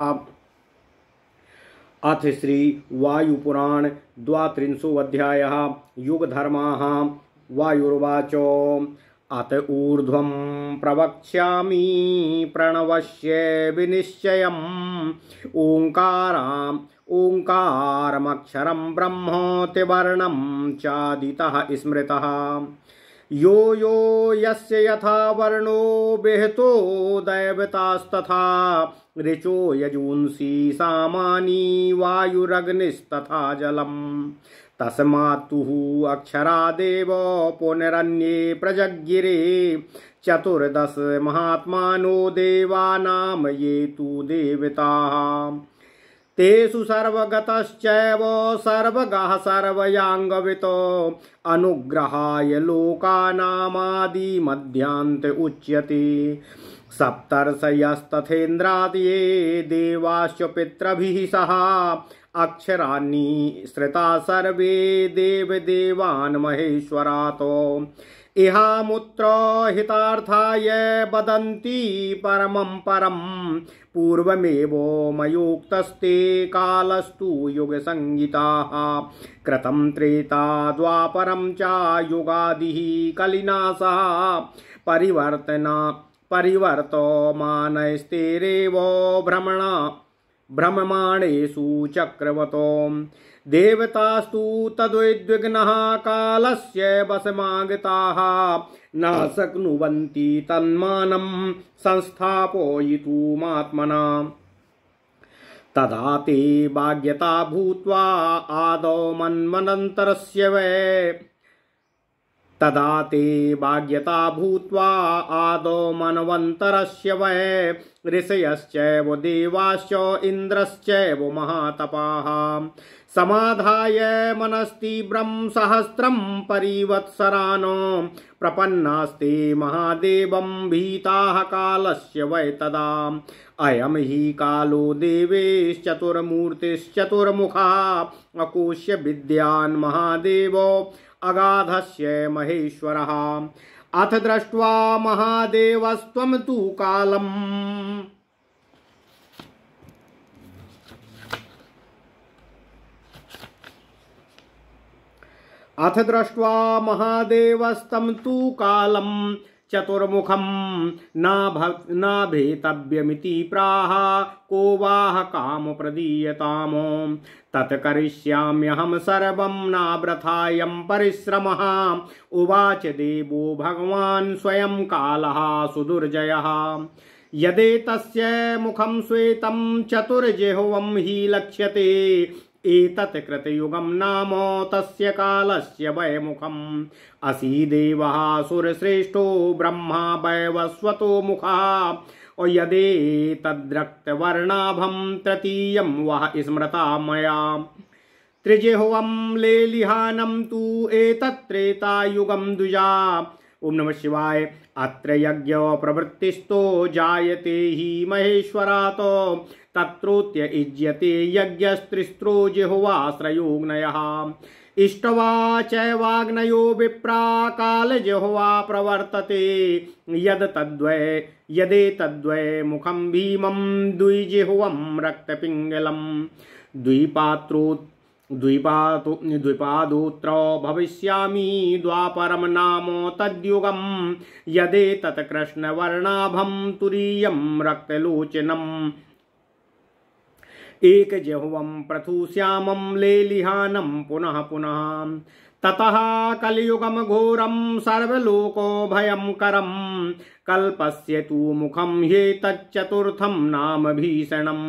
अब अथ श्री वायुपुराण द्वात्रिंशोऽध्यायः युगधर्माः। वायुर्वाच अत ऊर्ध्वं प्रवक्ष्यामि प्रणवस्य विनिश्चयम् ओङ्कारमक्षरं ब्रह्मोतिवर्णं चादितः स्मृतः यो यो यस्य यथा वर्णो विहितो दैवतास्तथा ऋचो यजूंसि सामानि वायुरग्निस्तथा जलम् तस्मात्तुः अक्षरादेव पुनरन्ये प्रजज्ञिरे चतुर्दश महात्मानो देवानां ये तु देवताः तेषु सर्वगतश्चैव सर्वगः सर्वयाङ्गवितो अनुग्रहाय लोकानामादिमध्यान्त उच्यते सप्तर्षयस्तथेन्द्रादये देवाश्च पितृभिः सह अक्षराणि श्रुता सर्वे देवदेवान् महेश्वरात् इहामुत्र हितार्थाय वदन्ति परमं परं पूर्वमेव मयोक्तस्ते कालस्तु युगसंहिताः कृतं त्रेता द्वापरं च युगादिः कलिना सह परिवर्तमानैस्तेरेव भ्रममाणेषु चक्रवतो देवतास्तु तद्विद्विग्नः कालस्य वशमागताः न शक्नुवन्ति तन्मानं संस्थापयितुमात्मना तदा ते भाग्यता भूत्वा आदौ मन्वन्तरस्य वै तदा ते भाग्यता भूत्वा आदौ मन्वन्तरस्य वै ऋषयश्चैव देवाश्च इन्द्रश्चैव महातपाः समाधाय मनस्तीव्रं सहस्रं परिवत्सरान् प्रपन्नास्ते महादेवं भीताः कालस्य वै तदा अयं हि कालो देवेश्चतुर्मूर्तिश्चतुर्मुखः अकोश्य विद्यान् महादेवो अगाधस्य महेश्वरः अथ दृष्ट्वा महादेवस्त्वं तु कालम् अथ दृष्ट्वा महादेवस्तं तु कालं चतुर्मुखं न भेतव्यमिति प्राह को वाह काम प्रदीयताम् तत्करिष्याम्यहं सर्वं नाव्रथायं परिश्रमः उवाच देवो भगवान् स्वयं कालः सुदुर्जयः यदेतस्य मुखं श्वेतं चतुर्जिह्वं हि लक्ष्यते एतत् कृतयुगं नाम तस्य कालस्य वैमुखम् असीदेवः सुरश्रेष्ठो ब्रह्मा वैवस्वतो मुखः यदेतद्रक्तवर्णाभं तृतीयं वः स्मृता मया त्रिजिह्वं लेलिहानं तु एतत्त्रेतायुगं द्विजा। ओम नमः शिवाय। अत्र यज्ञ प्रवृत्तिस्तो जायते हि महेश्वरात् तत्रोत्य इज्यते यज्ञस्त्रिस्त्रो जिह्वाश्रयोऽग्नयः इष्ट्वा चैवाग्नयो विप्रा कालजिह्वा प्रवर्तते यदेतद्वै मुखं भीमं द्विजिह्वं रक्तपिङ्गलं द्विपादोत्र भविष्यामि द्वापरं नाम तद्युगं यदेतत् कृष्णवर्णाभं तुरीयं रक्तलोचनम् एकजिह्वं पृथुश्यामं लेलिहानं पुनः पुनः ततः कलियुगं घोरं सर्वलोको भयंकरं कल्पस्य तु मुखं ह्येतच्चतुर्थं नाम भीषणं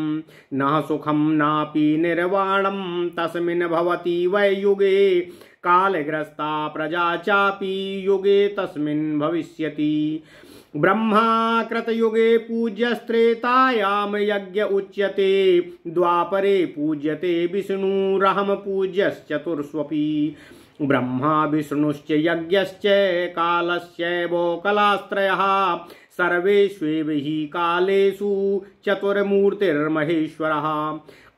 न सुखं नापि निर्वाणं तस्मिन् भवति वै युगे कालग्रस्ता प्रजा चापि युगे तस्मिन् भविष्यति ब्रह्मा कृतयुगे पूज्यस्त्रेतायां यज्ञ उच्यते द्वापरे पूज्यते विष्णुरहं पूज्यश्चतुर्ष्वपि ब्रह्मा विष्णुश्च यज्ञश्च कालस्यैव कलास्त्रयः सर्वेष्वेव हि कालेषु चतुर्मूर्तिर्महेश्वरः।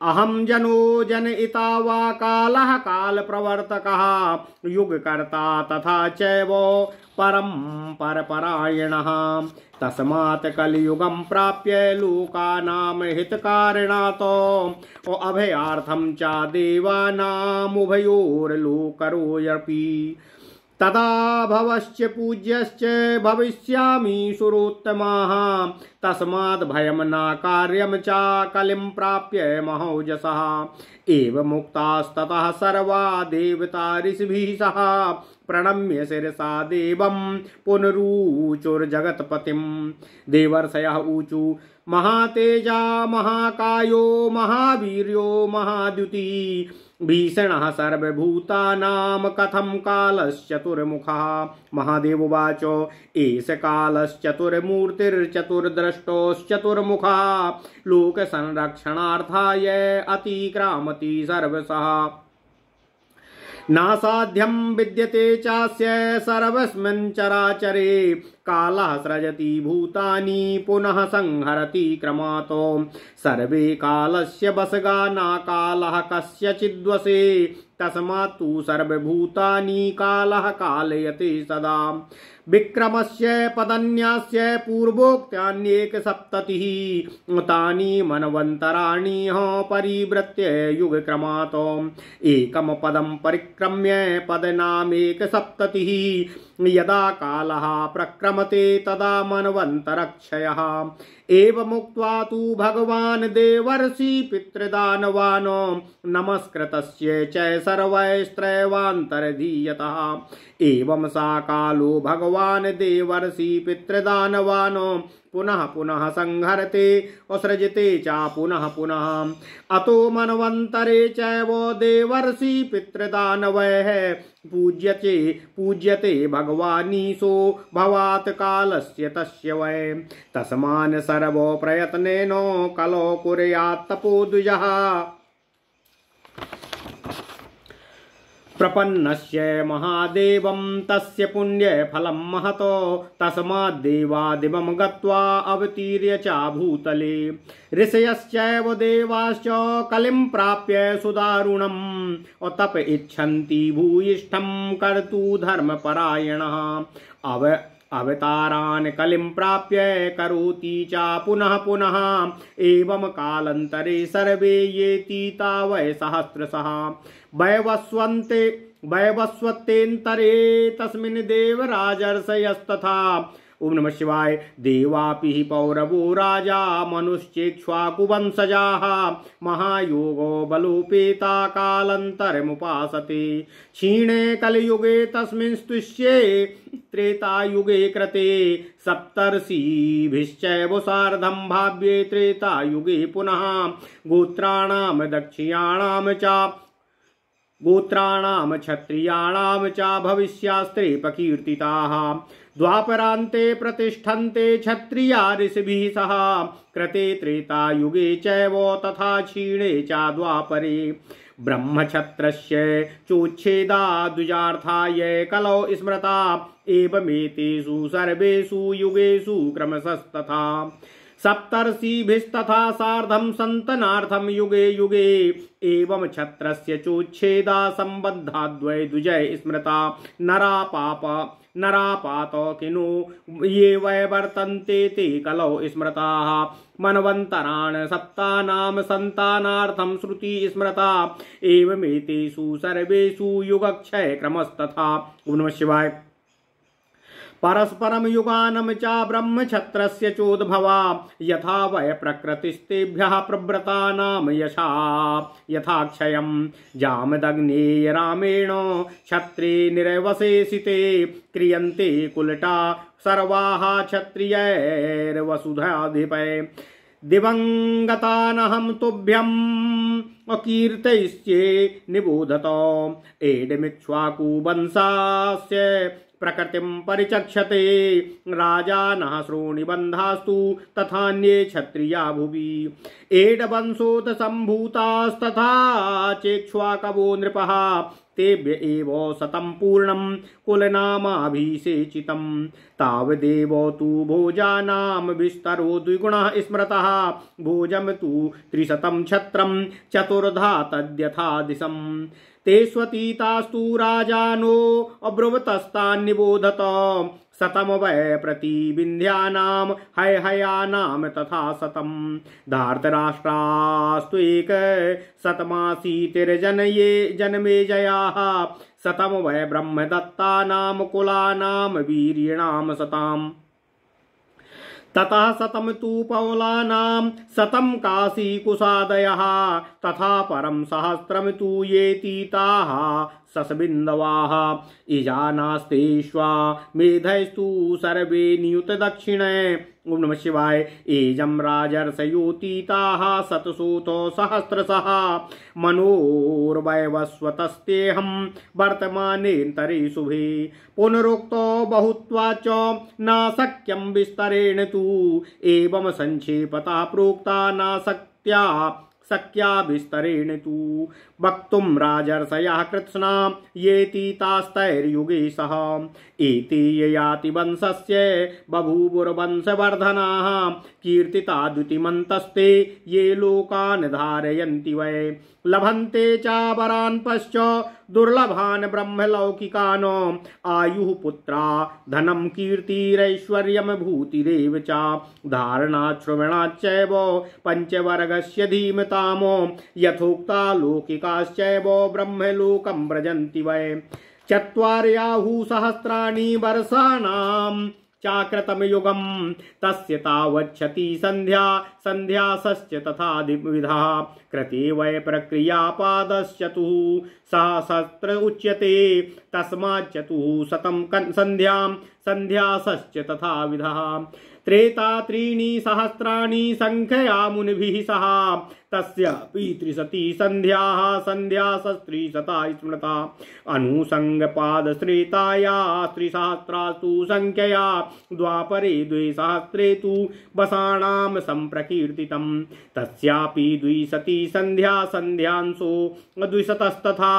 अहं जनो जनयिता वा कालः कालप्रवर्तकः युगकर्ता तथा चैव परं परपरायणः। तस्मात् कलियुगं प्राप्य लोकानां हितकारिणातो अभयार्थं च देवानामुभयोर्लोकरोऽपि। तदा भवश्च पूज्यश्च भविष्यामि सुरोत्तमाः। तस्माद् भयं न कार्यं च कलिं प्राप्य महौजसः। एवमुक्तास्ततः सर्वा देवता ऋषिभिः सह प्रणम्य शिरसा देवं पुनरुचुर्जगत्पतिं। देवर्षयः ऊचु महातेजा महाकायो महावीर्यो महाद्युति। भीषणः सर्वभूतानां कथं कालश्चतुर्मुखः। महादेव उवाच एष कालश्चतुर्मूर्तिर्चतुर्द्रष्टोश्चतुर्मुखः लोकसंरक्षणार्थाय अतिक्रामति सर्वशः। नासाध्यं विद्यते चास्य सर्वस्मिन् चराचरे। कालः सृजति भूतानि पुनः संहरति क्रमातो। सर्वे कालस्य वशगा न कालः कस्यचिद्वशे। तस्मात् तु सर्वभूतानि कालः कालयति सदा। विक्रमस्य पदन्यास्य पूर्वोक्तान्येकसप्ततिः तानि मनवन्तराणि परिवृत्य युगक्रमात्। एकं पदं परिक्रम्य पदनामेकसप्ततिः। यदा कालः प्रक्रमते तदा मनवन्तरक्षयः। एवमुक्त्वा तु भगवान् देवर्षि पितृदानवान् नमस्कृतस्य च सर्वैस्त्रैवान्तर्धीयतः। एवं सा कालो भगवान् देवर्षि पितृदानवान् पुनः पुनः संहरते असृजते च पुनः पुनः। अतो मनवन्तरे चैव देवर्षि पितृदानवैः पूज्यते भगवानीशो भवात् कालस्य तस्य वै। तस्मान् सर्वो प्रयत्नेन कलो कुर्यात् तपोद्विजः। प्रपन्नस्य महादेवं तस्य पुण्यफलं महतो। तस्माद्देवादिवं गत्वा अवतीर्य च भूतले। ऋषयश्चैव देवाश्च कलिं प्राप्य सुदारुणम् तप इच्छन्ति भूयिष्ठं कर्तु धर्मपरायणः। अवतारान् कलिं प्राप्य करोति च पुनः पुनः। एवं कालान्तरे सर्वे येति तावै सहस्रशः। वैवस्वतेन्तरे तस्मिन् देवराजर्षयस्तथा। ओम नमः शिवाय। देवापि पौरवो राजा मनुश्चेक्ष्वाकुवंशजाः। महायोगो बलोपेता कालान्तरमुपासते। क्षीणे कलियुगे तस्मिंस्तुष्ये त्रेतायुगे कृते। सप्तर्षिभिश्चैव सार्धं भाव्ये त्रेतायुगे पुनः। गोत्राणां क्षत्रियाणां च भविष्यास्त्रे प्रकीर्तिताः। द्वापरान्ते प्रतिष्ठन्ते क्षत्रिया ऋषिभिः सह। कृते त्रेतायुगे चैव तथा क्षीणे च द्वापरे। ब्रह्मक्षत्रस्य चोच्छेदा द्विजार्थाय कलौ स्मृता। एवमेतेषु सर्वेषु युगेषु क्रमशस्तथा। सप्तर्षिभिस्तथा सार्धं सन्तनार्थं युगे युगे। एवं क्षत्रस्य चोच्छेदा सम्बद्धा द्वै द्विजय स्मृता। नरापातो किनु ये वै वर्तन्ते ते कलौ स्मृताः। मनवन्तरान् सप्तानां सन्तानार्थं श्रुति स्मृता। एवमेतेषु सर्वेषु युगक्षय क्रमस्तथा। ओम नमः शिवाय। परस्परं युगानं च ब्रह्मक्षत्रस्य चोद्भवा। यथा वै प्रकृतिस्तेभ्यः प्रव्रतानां यथाक्षयं जामदग्नेय रामेण क्षत्रे निरवशेषिते। क्रियन्ते कुलटा सर्वाः क्षत्रियैर्वसुधाधिपै। दिवंगतानहं तुभ्यं अकीर्तयिष्ये निबोधत। एडमिक्ष्वाकुवंशस्य प्रकृतिं परिचक्षते। राजानः श्रोणिबन्धास्तु तथान्ये क्षत्रिया भुवि। एडवंशोत सम्भूतास्तथा चेक्ष्वाकवो नृपः। तेभ्य एव शतं पूर्णं कुलनामाभिषेचितं तावदेव तु भोजानां विस्तरो द्विगुणः स्मृतः भोजं तु 300 छत्रं चतुर्धा तद्यथा दिशम् ते स्वतीतास्तु राजानो अब्रुवतस्तान्निबोधत शतं वै प्रतिविन्ध्यानां हयहयानां तथा शतं धार्तराष्ट्रास्तु एक शतमासीतिर्जनये जन्मेजयाः शतं वै ब्रह्मदत्तानां कुलानां वीर्यणां शताम् ततः शतं तु पौलानां शतं काशीकुशादयः तथा परं सहस्रं तु ये तीताः ससबिन्दवाः ईजानास्तेष्वा मेधैस्तु सर्वे नियुतदक्षिणे ओम नमः शिवाय एजं राजर्षयोतीताः शतशोतो सहस्रशः मनोर्वैवस्वतस्तेऽहं वर्तमानेऽन्तरे शुभे पुनरुक्तो बहुत्वा च न शक्यं विस्तरेण तु एवं संक्षेपतः प्रोक्ता न शक्या विस्तरेण तु वक्तुं राजर्षयः कृत्स्ना येतीतास्तैर्युगे सह एते ययाति वंशस्य बभूवुर्वंशवर्धनाः कीर्तिता द्युतिमन्तस्ते ये लोकान् धारयन्ति वै लभन्ते चापरान् पश्च दुर्लभान् ब्रह्मलौकिकान् आयुः पुत्रा धनं कीर्तिरैश्वर्यं भूतिरेव च धारणाश्रवणाच्चैव पञ्चवर्गस्य धीमतामो यथोक्ता लौकिकाश्चैव ब्रह्मलोकं व्रजन्ति वै चत्वार्याहुः सहस्राणि वर्षाणां चाकृतं युगं तस्य तावच्छति संध्यासश्च तथा विधः कृते वै प्रक्रियापादश्चतुः सहस्र उच्यते तस्माच्चतुः शतं संध्यासश्च तथा विधः त्रेता त्रीणि सहस्राणि संख्यया मुनिभिः सह तस्यापि 300 संध्याः संध्यासस्त्रिशता स्मृता अनुसंगपादश्रेताया 3सहस्रास्तु संख्यया द्वापरे 2सहस्रे तु वसाणां संप्रकीर्तितं तस्यापि 200 संध्या संध्यांसो 200तस्तथा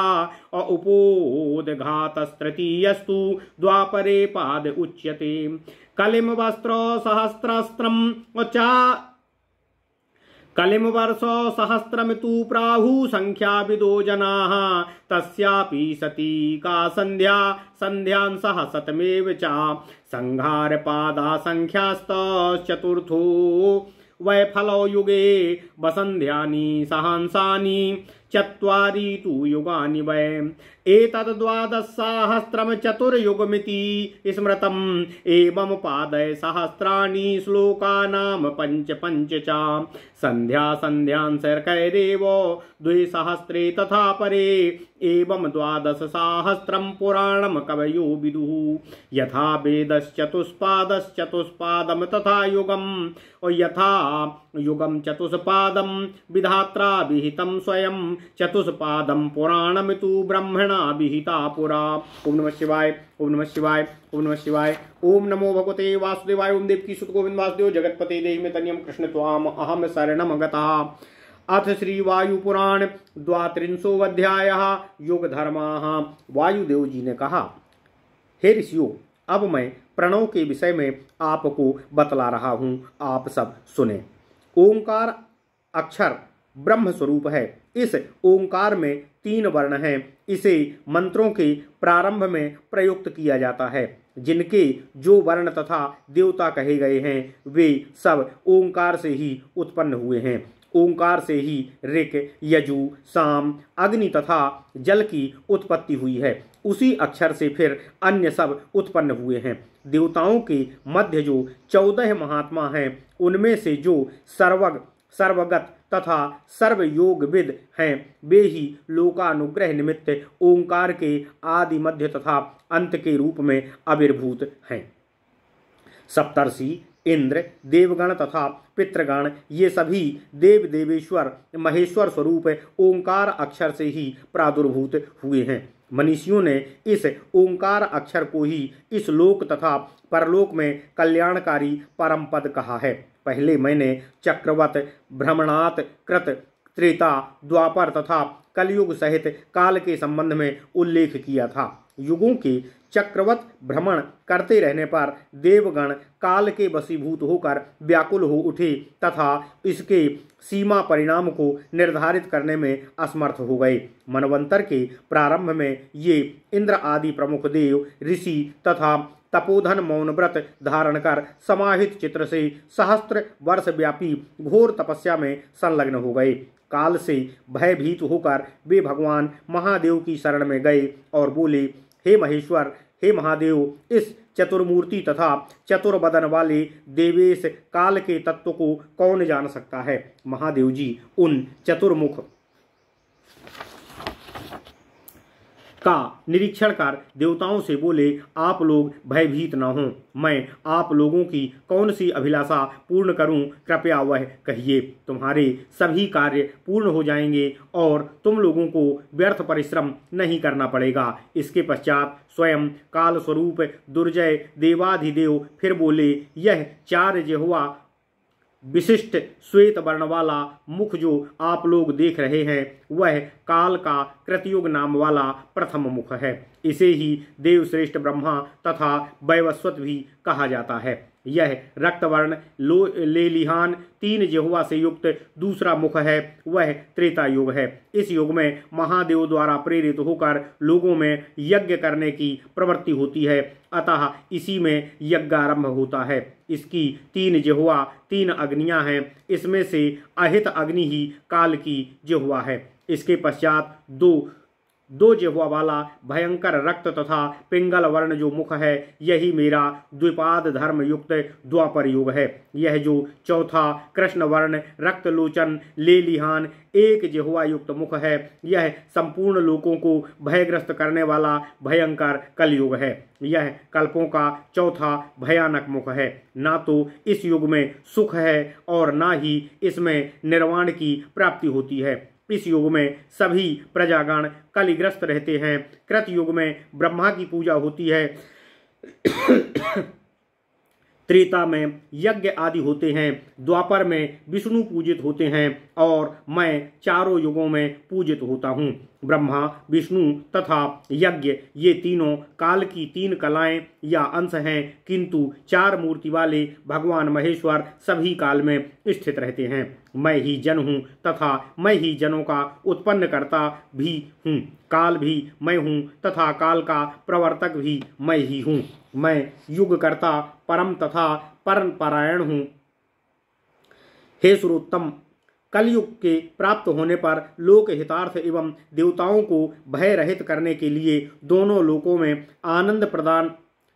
उपोदघातस्तृतीयस्तु द्वापरे पाद उच्यते कलिम वस्त्र सहस्रस्त्रम कलिम वर्ष सहस्रम तु प्राहु संख्या विदो जनाः तस्यापि सती का संध्या संध्यांसः शतमेव च संहार पादा संख्यास्तचतुर्थो वै फलो युगे वसन्ध्यानि सहंसानि चत्वारि तु युगानि वै एतद्12सहस्रं चतुर्युगमिति स्मृतम् एवं पादय सहस्राणि श्लोकानां पञ्च च संध्या संध्यांसर्कैरेव 2सहस्रे तथा परे एवं 12सहस्रं पुराणं कवयो विदुः यथा वेदश्चतुष्पादश्चतुष्पादं तथा युगं यथा युगं चतुष्पादं विधात्रा विहितं स्वयं चतुष्पादं पुराणं तु ब्रह्मणा विहिता पुरा। ओम नमः शिवाय ओम नमः शिवाय ओम नमः शिवाय ओम नमो भगवते वासुदेवाय ओम देवकी सुत गोविंद वासुदेव जगतपते देहि में तनियम कृष्ण त्वाम अहम शरणम गतः। अथ श्री वायुपुराण 32वां अध्याय योग धर्माः। वायुदेव जी ने कहा, हे ऋषियों, अब मैं प्रणव के विषय में आपको बतला रहा हूं, आप सब सुने। ओंकार अक्षर ब्रह्म स्वरूप है। इस ओंकार में 3 वर्ण हैं। इसे मंत्रों के प्रारंभ में प्रयुक्त किया जाता है। जिनके जो वर्ण तथा देवता कहे गए हैं वे सब ओंकार से ही उत्पन्न हुए हैं। ओंकार से ही ऋक, यजु, साम, अग्नि तथा जल की उत्पत्ति हुई है। उसी अक्षर से फिर अन्य सब उत्पन्न हुए हैं। देवताओं के मध्य जो 14 महात्मा हैं उनमें से जो सर्वगत तथा सर्वयोगविद हैं वे ही लोकानुग्रह निमित्त ओंकार के आदि मध्य तथा अंत के रूप में आविर्भूत हैं। सप्तर्षि, इंद्र, देवगण तथा पितृगण ये सभी देव देवेश्वर महेश्वर स्वरूप ओंकार अक्षर से ही प्रादुर्भूत हुए हैं। मनीषियों ने इस ओंकार अक्षर को ही इस लोक तथा परलोक में कल्याणकारी परम पद कहा है। पहले मैंने चक्रवत, भ्रमणात, कृत, त्रेता, द्वापर तथा कलयुग सहित काल के संबंध में उल्लेख किया था। युगों के चक्रवत भ्रमण करते रहने पर देवगण काल के वशीभूत होकर व्याकुल हो उठे तथा इसके सीमा परिणाम को निर्धारित करने में असमर्थ हो गए। मनवंतर के प्रारंभ में ये इंद्र आदि प्रमुख देव, ऋषि तथा तपोधन मौन व्रत धारण कर समाहित चित्र से सहस्त्र वर्ष व्यापी घोर तपस्या में संलग्न हो गए। काल से भयभीत होकर वे भगवान महादेव की शरण में गए और बोले, हे महेश्वर, हे महादेव, इस चतुर्मूर्ति तथा चतुर्वदन वाले देवेश काल के तत्व को कौन जान सकता है। महादेव जी उन चतुर्मुख का निरीक्षण कर देवताओं से बोले, आप लोग भयभीत न हों, मैं आप लोगों की कौन सी अभिलाषा पूर्ण करूं, कृपया वह कहिए। तुम्हारे सभी कार्य पूर्ण हो जाएंगे और तुम लोगों को व्यर्थ परिश्रम नहीं करना पड़ेगा। इसके पश्चात स्वयं काल स्वरूप दुर्जय देवाधिदेव फिर बोले, यह चार जिह्वा विशिष्ट श्वेत वर्ण वाला मुख जो आप लोग देख रहे हैं वह काल का कृतयुग नाम वाला प्रथम मुख है। इसे ही देवश्रेष्ठ ब्रह्मा तथा वैवस्वत भी कहा जाता है। यह रक्तवर्ण लेलिहान तीन जिह्वा से युक्त दूसरा मुख है, वह त्रेता युग है। इस युग में महादेव द्वारा प्रेरित होकर लोगों में यज्ञ करने की प्रवृत्ति होती है, अतः इसी में यज्ञारंभ होता है। इसकी तीन जिह्वा तीन अग्नियां हैं, इसमें से अहित अग्नि ही काल की जिह्वा है। इसके पश्चात दो जिह्वा वाला भयंकर रक्त तथा पिंगल वर्ण जो मुख है, यही मेरा द्विपाद धर्म युक्त द्वापर युग है। यह जो चौथा कृष्ण वर्ण रक्तलोचन लेलिहान एक जिह्वा युक्त मुख है, यह संपूर्ण लोकों को भयग्रस्त करने वाला भयंकर कलयुग है। यह कल्पों का चौथा भयानक मुख है। ना तो इस युग में सुख है और ना ही इसमें निर्वाण की प्राप्ति होती है। इस युग में सभी प्रजागण कलिग्रस्त रहते हैं। कृत युग में ब्रह्मा की पूजा होती है, त्रेता में यज्ञ आदि होते हैं, द्वापर में विष्णु पूजित होते हैं और मैं चारों युगों में पूजित होता हूँ। ब्रह्मा, विष्णु तथा यज्ञ ये तीनों काल की तीन कलाएं या अंश हैं, किंतु चार मूर्ति वाले भगवान महेश्वर सभी काल में स्थित रहते हैं। मैं ही जन हूँ तथा मैं ही जनों का उत्पन्न करता भी हूँ। काल भी मैं हूँ तथा काल का प्रवर्तक भी मैं ही हूँ। मैं युग करता परम तथा परम परायण हूँ। हे सुरोत्तम, कलयुग के प्राप्त होने पर लोक हितार्थ एवं देवताओं को भय रहित करने के लिए दोनों लोकों में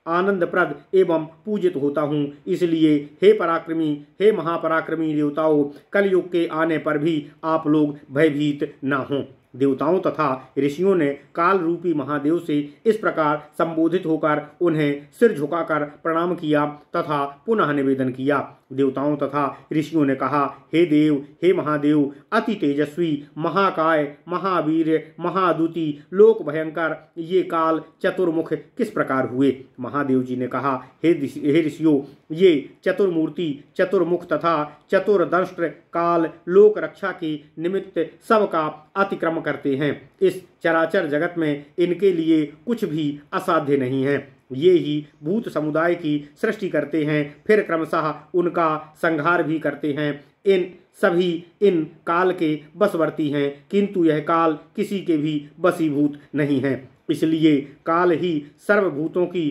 आनंदप्रद एवं पूजित होता हूँ। इसलिए हे पराक्रमी, हे महापराक्रमी देवताओं, कलयुग के आने पर भी आप लोग भयभीत न हों। देवताओं तथा ऋषियों ने काल रूपी महादेव से इस प्रकार संबोधित होकर उन्हें सिर झुकाकर प्रणाम किया तथा पुनः निवेदन किया। देवताओं तथा ऋषियों ने कहा, हे देव, हे महादेव, अति तेजस्वी, महाकाय, महावीर, महादुति, लोक भयंकर ये काल चतुर्मुख किस प्रकार हुए। महादेव जी ने कहा, हे ऋषियों, ये चतुर्मूर्ति, चतुर्मुख तथा चतुर्दंष्ट्र काल लोक रक्षा के निमित्त सबका अतिक्रम करते हैं। इस चराचर जगत में इनके लिए कुछ भी असाध्य नहीं है। ये ही भूत समुदाय की सृष्टि करते हैं, फिर क्रमशः उनका संहार भी करते हैं। इन सभी इन काल के बसवर्ती हैं, किंतु यह काल किसी के भी बसीभूत नहीं है। इसलिए काल ही सर्वभूतों की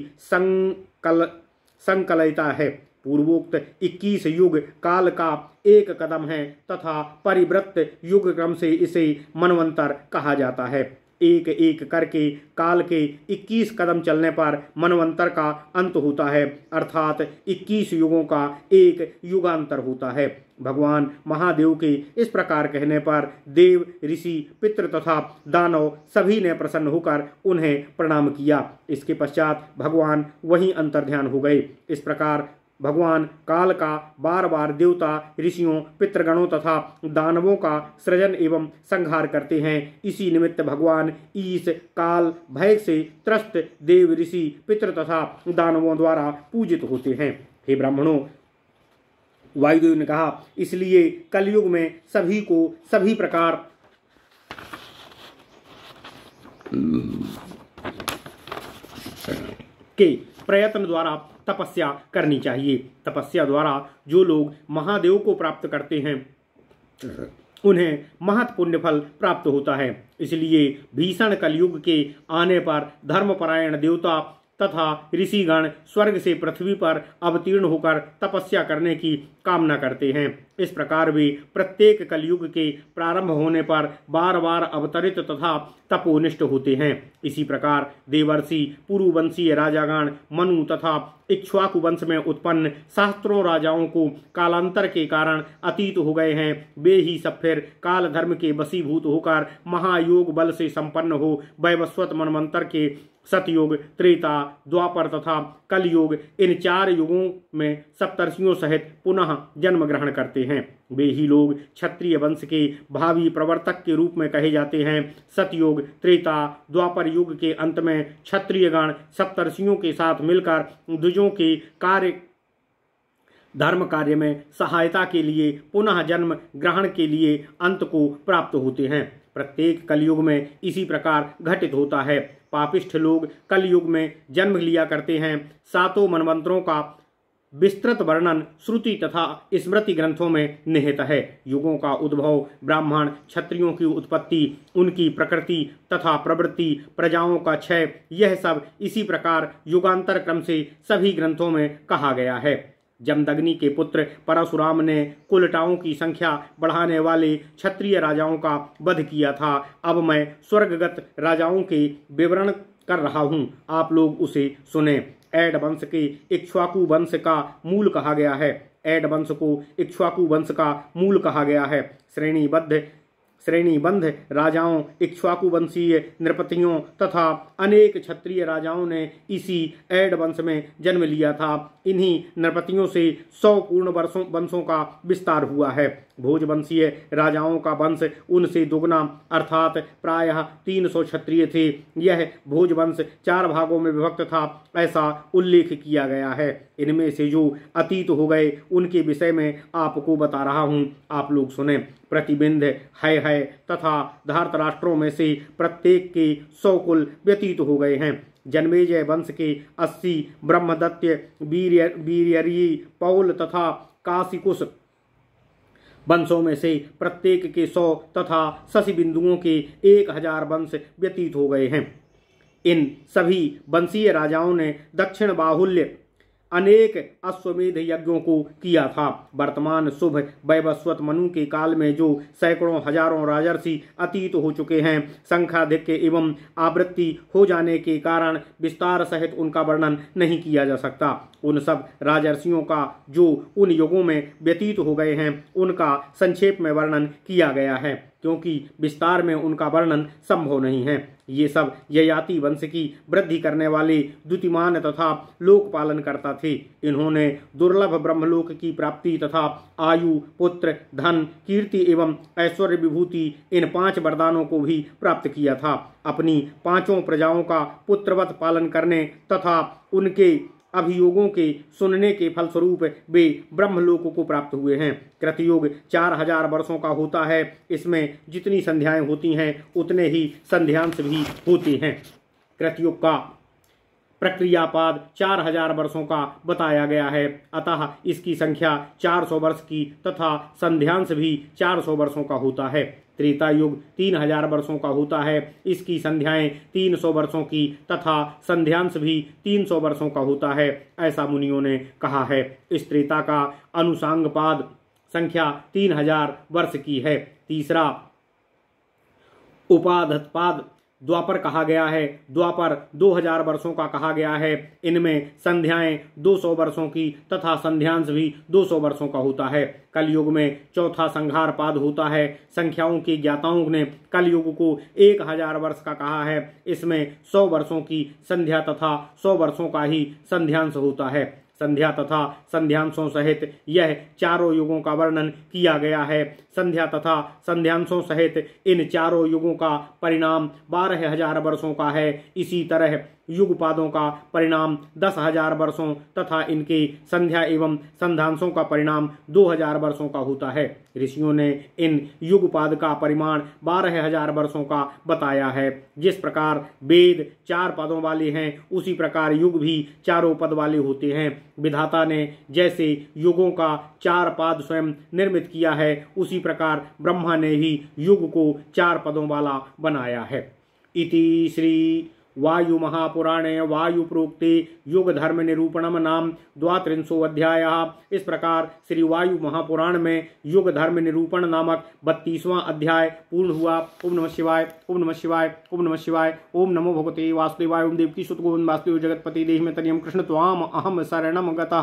संकलयिता है। पूर्वोक्त 21 युग काल का एक कदम है तथा परिवृत्त युग क्रम से इसे मनवंतर कहा जाता है। एक एक करके काल के 21 कदम चलने पर मनवंतर का अंत होता है, अर्थात 21 युगों का एक युगांतर होता है। भगवान महादेव के इस प्रकार कहने पर देव, ऋषि, पितृ तथा दानव सभी ने प्रसन्न होकर उन्हें प्रणाम किया। इसके पश्चात भगवान वहीं अंतर्ध्यान हो गए। इस प्रकार भगवान काल का बार बार देवता, ऋषियों, पितृगणों तथा दानवों का सृजन एवं संहार करते हैं। इसी निमित्त भगवान ईश काल भय से त्रस्त देव, ऋषि, पितृ तथा दानवों द्वारा पूजित होते हैं। हे ब्राह्मणों, वायुदेव ने कहा, इसलिए कलयुग में सभी को सभी प्रकार के प्रयत्न द्वारा तपस्या करनी चाहिए। तपस्या द्वारा जो लोग महादेव को प्राप्त करते हैं उन्हें महत् पुण्य फल प्राप्त होता है। इसलिए भीषण कलयुग के आने पर धर्मपरायण देवता तथा ऋषिगण स्वर्ग से पृथ्वी पर अवतीर्ण होकर तपस्या करने की कामना करते हैं। इस प्रकार वे प्रत्येक कलयुग के प्रारंभ होने पर बार बार अवतरित तथा तपोनिष्ठ होते हैं। इसी प्रकार देवर्षि पुरुवंशीय राजागण मनु तथा इक्ष्वाकु वंश में उत्पन्न सहस्त्रों राजाओं को कालांतर के कारण अतीत हो गए हैं। वे ही सब फिर काल धर्म के वशीभूत होकर महायोग बल से संपन्न हो वैवस्वत मनवंतर के सतयुग, त्रेता, द्वापर तथा कलयुग इन 4 युगों में सप्तर्षियों सहित पुनः जन्म ग्रहण करते हैं। वे ही लोग क्षत्रिय वंश के भावी प्रवर्तक के रूप में कहे जाते हैं। सतयुग, त्रेता, द्वापर युग के अंत में क्षत्रियगण सप्तर्षियों के साथ मिलकर द्विजों के धर्म कार्य में सहायता के लिए पुनः जन्म ग्रहण के लिए अंत को प्राप्त होते हैं। प्रत्येक कलयुग में इसी प्रकार घटित होता है। पापिष्ठ लोग कलयुग में जन्म लिया करते हैं। 7 मनवंतरों का विस्तृत वर्णन श्रुति तथा स्मृति ग्रंथों में निहित है। युगों का उद्भव, ब्राह्मण क्षत्रियों की उत्पत्ति, उनकी प्रकृति तथा प्रवृत्ति, प्रजाओं का क्षय, यह सब इसी प्रकार युगांतर क्रम से सभी ग्रंथों में कहा गया है। जमदग्नि के पुत्र परशुराम ने कुलटाओं की संख्या बढ़ाने वाले क्षत्रिय राजाओं का वध किया था। अब मैं स्वर्गगत राजाओं के विवरण कर रहा हूँ, आप लोग उसे सुने। ऐड वंश के इक्ष्वाकु वंश का मूल कहा गया है। ऐड वंश को इक्ष्वाकु वंश का मूल कहा गया है। श्रेणीबद्ध राजाओं, इक्ष्वाकु वंशीय नृपतियों तथा अनेक क्षत्रिय राजाओं ने इसी ऐड वंश में जन्म लिया था। इन्हीं नृपतियों से 100 पूर्ण वंशों का विस्तार हुआ है। भोजवंशीय राजाओं का वंश उनसे दुगना अर्थात प्रायः 300 क्षत्रिय थे। यह भोजवंश 4 भागों में विभक्त था, ऐसा उल्लेख किया गया है। इनमें से जो अतीत हो गए उनके विषय में आपको बता रहा हूँ, आप लोग सुने। प्रतिबिंध, है तथा धार्तराष्ट्रों में से प्रत्येक के 100 कुल व्यतीत हो गए हैं। जन्मेजय वंश के 80, ब्रह्मदत्य, वीर्यरी, पौल तथा काशिकुश वंशों में से प्रत्येक के 100 तथा शशि बिंदुओं के 1000 वंश व्यतीत हो गए हैं। इन सभी वंशीय राजाओं ने दक्षिण बाहुल्य अनेक अश्वमेध यज्ञों को किया था। वर्तमान शुभ वैवस्वत मनु के काल में जो सैकड़ों हजारों राजर्षि अतीत हो चुके हैं, संख्याधिक्य एवं आवृत्ति हो जाने के कारण विस्तार सहित उनका वर्णन नहीं किया जा सकता। उन सब राजर्षियों का जो उन युगों में व्यतीत हो गए हैं उनका संक्षेप में वर्णन किया गया है, क्योंकि विस्तार में उनका वर्णन संभव नहीं है। ये सब ययाति वंश की वृद्धि करने वाले द्युतिमान तथा लोक पालन करता थे। इन्होंने दुर्लभ ब्रह्मलोक की प्राप्ति तथा आयु, पुत्र, धन, कीर्ति एवं ऐश्वर्य विभूति इन 5 वरदानों को भी प्राप्त किया था। अपनी 5 प्रजाओं का पुत्रवत पालन करने तथा उनके अभियोगों के सुनने के फलस्वरूप वे ब्रह्मलोक को प्राप्त हुए हैं। कृतयुग 4000 वर्षों का होता है। इसमें जितनी संध्याएं होती हैं उतने ही संध्यांश भी होते हैं। कृतयुग का प्रक्रियापाद 4000 वर्षों का बताया गया है, अतः इसकी संख्या 400 वर्ष की तथा संध्यांश भी 400 वर्षों का होता है। त्रेता युग 3000 वर्षों का होता है। इसकी संध्याएं 300 वर्षों की तथा संध्यांश भी 300 वर्षों का होता है, ऐसा मुनियों ने कहा है। इस त्रेता का अनुसांगपाद संख्या 3000 वर्ष की है। तीसरा उपाधत्पाद द्वापर कहा गया है। द्वापर 2000 वर्षों का कहा गया है। इनमें संध्याएं 200 वर्षों की तथा संध्यांश भी 200 वर्षों का होता है। कलयुग में चौथा संहार पाद होता है। संख्याओं के ज्ञाताओं ने कलयुग को 1000 वर्ष का कहा है। इसमें 100 वर्षों की संध्या तथा 100 वर्षों का ही संध्यांश होता है। संध्या तथा संध्यांशों सहित यह 4 युगों का वर्णन किया गया है। संध्या तथा संध्यांशों सहित इन 4 युगों का परिणाम 12000 वर्षों का है। इसी तरह युगपादों का परिणाम 10,000 वर्षों तथा इनके संध्या एवं संधांशों का परिणाम 2,000 वर्षों का होता है। ऋषियों ने इन युगपाद का परिमाण 12,000 वर्षों का बताया है। जिस प्रकार वेद 4 पदों वाले हैं, उसी प्रकार युग भी 4 पद वाले होते हैं। विधाता ने जैसे युगों का 4 पाद स्वयं निर्मित किया है, उसी प्रकार ब्रह्मा ने भी युग को 4 पदों वाला बनाया है। इति श्री वायु महापुराणे वायु प्रोक्ते युग धर्म निरूपणम नाम 32 अध्याय। इस प्रकार श्री वायु महापुराण में युग धर्म निरूपण नामक 32वां अध्याय पूर्ण हुआ। ओम नमः शिवाय, ओम नमः शिवाय, ओम नमः शिवाय। ओम नमो भगवते वासुदेवाय। ओम देवकी सुत गोविंद वासुदेव जगतपति देहि में तनियम कृष्ण त्वाम अहम शरणम गतः।